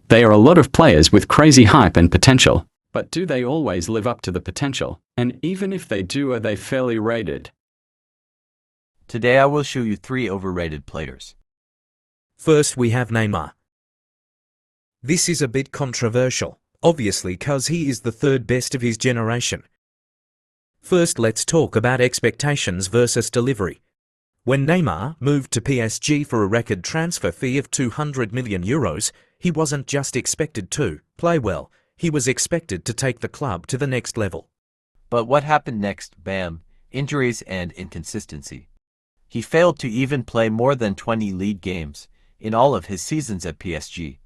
They are a lot of players with crazy hype and potential. But do they always live up to the potential? And even if they do, are they fairly rated? Today I will show you 3 overrated players. First we have Neymar. This is a bit controversial, obviously cause he is the third best of his generation. First let's talk about expectations versus delivery. When Neymar moved to PSG for a record transfer fee of €200 million, he wasn't just expected to play well, he was expected to take the club to the next level. But what happened next? Bam, injuries and inconsistency. He failed to even play more than 20 league games in all of his seasons at PSG.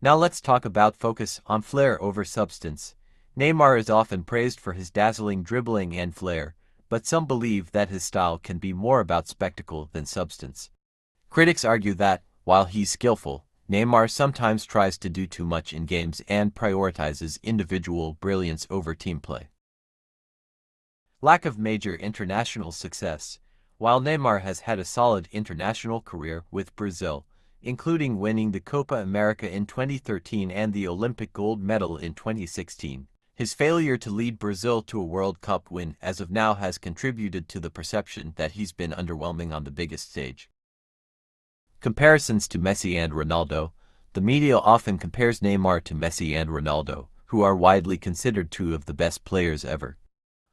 Now let's talk about focus on flair over substance. Neymar is often praised for his dazzling dribbling and flair, but some believe that his style can be more about spectacle than substance. Critics argue that, while he's skillful, Neymar sometimes tries to do too much in games and prioritizes individual brilliance over team play. Lack of major international success. While Neymar has had a solid international career with Brazil, including winning the Copa America in 2013 and the Olympic gold medal in 2016, his failure to lead Brazil to a World Cup win as of now has contributed to the perception that he's been underwhelming on the biggest stage. Comparisons to Messi and Ronaldo. The media often compares Neymar to Messi and Ronaldo, who are widely considered 2 of the best players ever.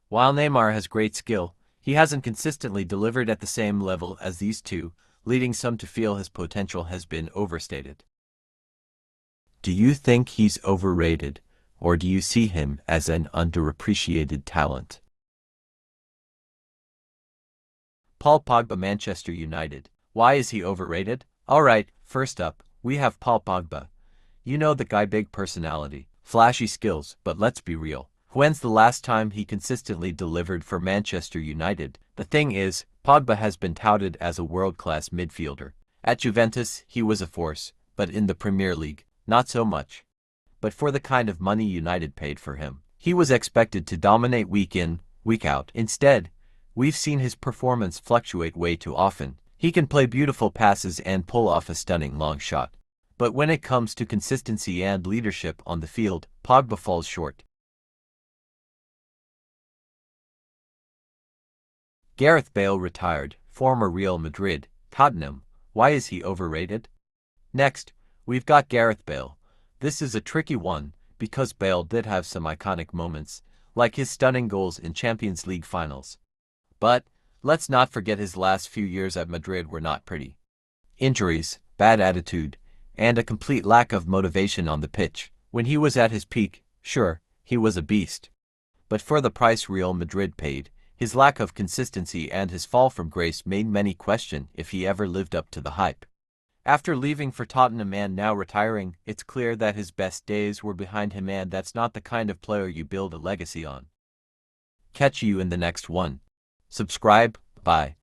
While Neymar has great skill, he hasn't consistently delivered at the same level as these 2, leading some to feel his potential has been overstated. Do you think he's overrated, or do you see him as an underappreciated talent? Paul Pogba, Manchester United. Why is he overrated? Alright, first up, we have Paul Pogba. You know the guy, big personality, flashy skills, but let's be real. When's the last time he consistently delivered for Manchester United? The thing is, Pogba has been touted as a world-class midfielder. At Juventus, he was a force, but in the Premier League, not so much. But for the kind of money United paid for him, he was expected to dominate week in, week out. Instead, we've seen his performance fluctuate way too often. He can play beautiful passes and pull off a stunning long shot. But when it comes to consistency and leadership on the field, Pogba falls short. Gareth Bale retired, former Real Madrid, Tottenham. Why is he overrated? Next, we've got Gareth Bale. This is a tricky one, because Bale did have some iconic moments, like his stunning goals in Champions League finals. But, let's not forget his last few years at Madrid were not pretty. Injuries, bad attitude, and a complete lack of motivation on the pitch. When he was at his peak, sure, he was a beast. But for the price Real Madrid paid, his lack of consistency and his fall from grace made many question if he ever lived up to the hype. After leaving for Tottenham and now retiring, it's clear that his best days were behind him, and that's not the kind of player you build a legacy on. Catch you in the next one. Subscribe, bye.